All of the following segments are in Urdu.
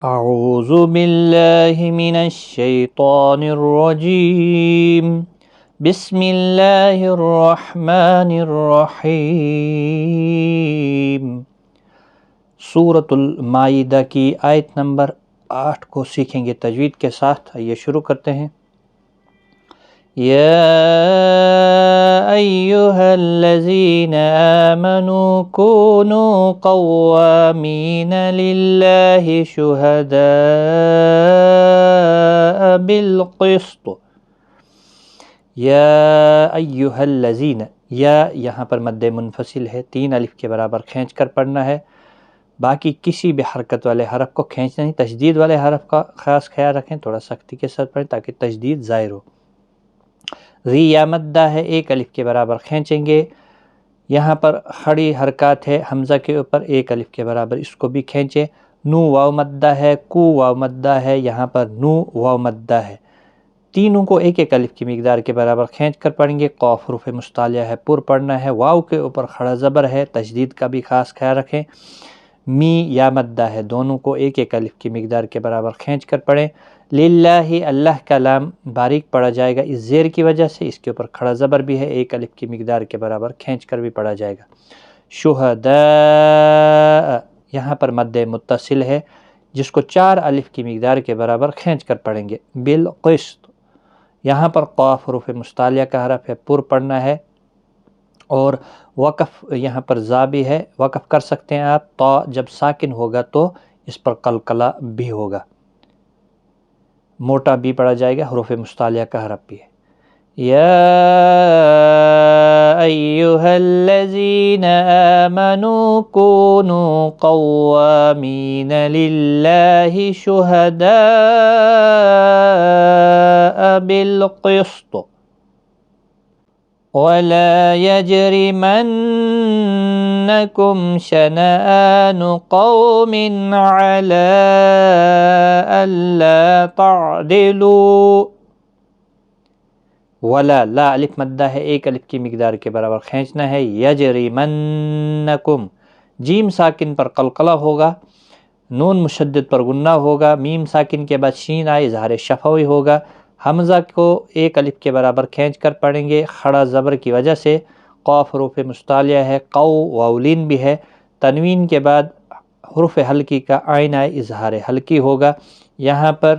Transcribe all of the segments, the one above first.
اعوذ باللہ من الشیطان الرجیم بسم اللہ الرحمن الرحیم۔ سورۃ المائدہ کی آیت نمبر 8 کو سیکھیں گے تجوید کے ساتھ۔ آئیے شروع کرتے ہیں۔ یا ایہا الذین آمنوا کونوا قوامین للہ شہداء بالقسط۔ یا ایہا الذین، یا یہاں پر مد منفصل ہے، 3 الف کے برابر کھینچ کر پڑھنا ہے، باقی کسی بھی حرکت والے حرف کو کھینچنا نہیں۔ تشدید والے حرف کا خاص خیال رکھیں، تھوڑا سختی کے ساتھ پڑھیں تاکہ تشدید ظاہر ہو۔ ری یا مدہ ہے، 1 الف کے برابر کھینچیں گے۔ یہاں پر کھڑی حرکات ہے حمزہ کے اوپر، 1 الف کے برابر اس کو بھی کھینچیں۔ نو واو مدہ ہے، کو واو مدہ ہے، یہاں پر نو واو مدہ ہے، تینوں کو 1 الف کی مقدار کے برابر کھینچ کر پڑھیں گے۔ قاف حروف مستعلیہ ہے، پر پڑھنا ہے۔ واو کے اوپر کھڑا زبر ہے، تشدید کا بھی خاص خیال رکھیں۔ می یا مدہ ہے، دونوں کو 1 الف کی مقدار کے برابر کھینچ کر پڑھیں۔ للہ، اللہ کا لام باریک پڑھا جائے گا اس زیر کی وجہ سے، اس کے اوپر کھڑا زبر بھی ہے، 1 الف کی مقدار کے برابر کھینچ کر بھی پڑھا جائے گا۔ شہداء، یہاں پر مد متصل ہے جس کو 4 الف کی مقدار کے برابر کھینچ کر پڑھیں گے۔ بالقسط، یہاں پر قاف حروف مستعلیہ کا حرف ہے، پر پڑھنا ہے، اور وقف یہاں پر زا بھی ہے، وقف کر سکتے ہیں آپ۔ تا جب ساکن ہوگا تو اس پر قلقلہ بھی ہوگا، موٹا بھی پڑھا جائے گا، حروف مستعلیہ کا حرف بھی ہے۔ یا ایہا الذین آمنوا کونوا قوامین للہ شہداء بالقسط ولا يجرمنكم شنآن قوم على ألا تعدلوا۔ ولا، لا الف مدہ ہے، 1 الف کی مقدار کے برابر کھینچنا ہے۔ یجرمنکم، جیم ساکن پر قلقلہ ہوگا، نون مشدد پر غنہ ہوگا، میم ساکن کے بعد شین آئے، اظہار شفوی ہوگا۔ حمزہ کو 1 الف کے برابر کھینچ کر پڑھیں گے، کھڑا زبر کی وجہ سے۔ قاف حروف مستعلیہ ہے، قو واولین بھی ہے، تنوین کے بعد حروف حلقی کا عین آئے، اظہار حلقی ہوگا۔ یہاں پر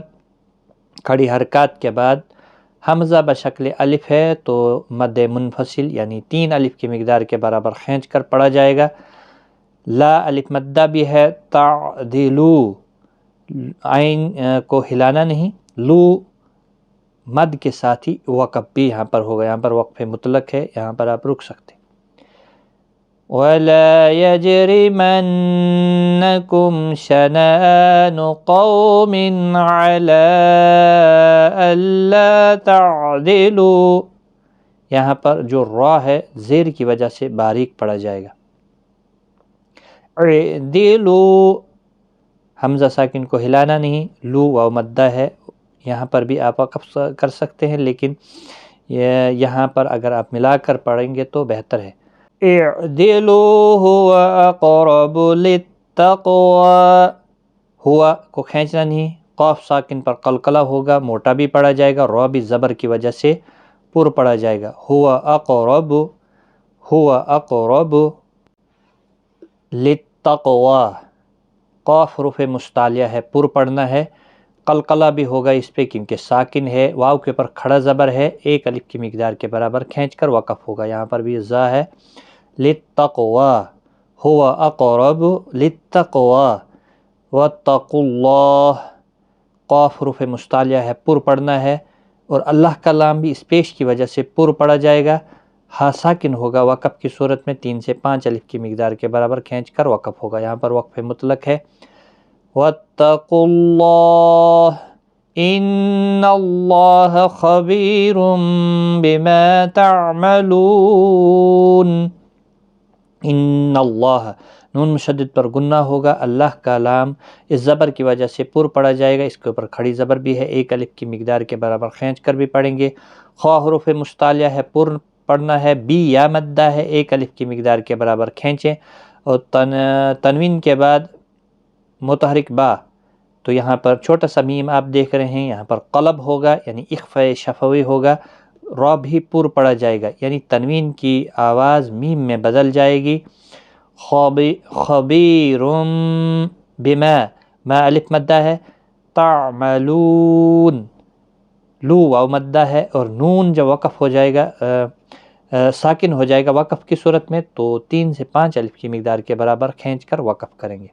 کھڑی حرکات کے بعد حمزہ بشکل الف ہے تو مد منفصل یعنی 3 الف کی مقدار کے برابر کھینچ کر پڑھا جائے گا۔ لا الف مدہ بھی ہے، تعدلو، عین کو ہلانا نہیں، لو مد کے ساتھ ہی وقف بھی یہاں پر ہوگا، یہاں پر وقف مطلق ہے، یہاں پر آپ رک سکتے۔ وَلَا يَجْرِمَنَّكُمْ شَنَآنُ قَوْمٍ عَلَىٰ أَلَّا تَعْدِلُوا، یہاں پر جو را ہے زیر کی وجہ سے باریک پڑھا جائے گا۔ اعدلوا، حمزہ ساکن کو ہلانا نہیں، لو واو مدہ ہے، یہاں پر بھی آپ وقف کر سکتے ہیں، لیکن یہاں پر اگر آپ ملا کر پڑھیں گے تو بہتر ہے۔ اعدلوا هو اقرب للتقوى، ہوا کو کھینچنا نہیں، قاف ساکن پر قلقلہ ہوگا، موٹا بھی پڑھا جائے گا، را بھی زبر کی وجہ سے پر پڑھا جائے گا۔ ہوا اقرب للتقوى، قاف حروف مستعلیہ ہے، پر پڑھنا ہے، قلقلہ بھی ہوگا اس پہ کیونکہ ساکن ہے، واو کے اوپر کھڑا زبر ہے، 1 الف کی مقدار کے برابر کھینچ کر وقف ہوگا، یہاں پر بھی زا ہے۔ للتقوى، هو اقرب للتقوى واتقوا اللہ، قاف حروف مستعلیہ ہے، پر پڑھنا ہے، اور اللہ کا لام بھی اس پیش کی وجہ سے پر پڑھا جائے گا، ہا ساکن ہوگا وقف کی صورت میں، 3 سے 5 الف کی مقدار کے برابر کھینچ کر وقف ہوگا، یہاں پر وقف مطلق ہے۔ واتقوا اللہ ان اللہ خبیر بما تعملون۔ ان اللہ، نون مشدد پر غنہ ہوگا، اللہ کا لام اس زبر کی وجہ سے پر پڑھا جائے گا، اس کے اوپر کھڑی زبر بھی ہے، 1 الف کی مقدار کے برابر کھینچ کر بھی پڑھیں گے۔ خواہ حروف مستعلیہ ہے، پر پڑھنا ہے، بی یا مدہ ہے، 1 الف کی مقدار کے برابر کھینچیں، اور تنوین کے بعد متحرک با تو یہاں پر چھوٹا سا میم آپ دیکھ رہے ہیں، یہاں پر قلب ہوگا یعنی اخفاء شفوی ہوگا، را بھی پر پڑا جائے گا یعنی تنوین کی آواز میم میں بدل جائے گی۔ خبیرم بما، ما الف مدہ ہے، تعملون لو واو مدہ ہے، اور نون جب وقف ہو جائے گا ساکن ہو جائے گا وقف کی صورت میں تو 3 سے 5 الف کی مقدار کے برابر کھینچ کر وقف کریں گے۔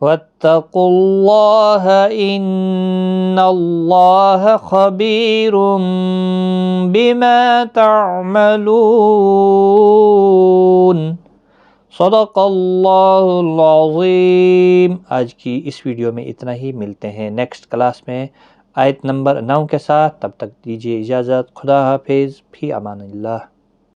وَاتَّقُوا اللَّهَ إِنَّ اللَّهَ خَبِيرٌ بِمَا تَعْمَلُونَ۔ صدق اللہ العظیم۔ آج کی اس ویڈیو میں اتنا ہی، ملتے ہیں نیکسٹ کلاس میں آیت نمبر 9 کے ساتھ، تب تک دیجیے اجازت، خدا حافظ، فی امان اللہ۔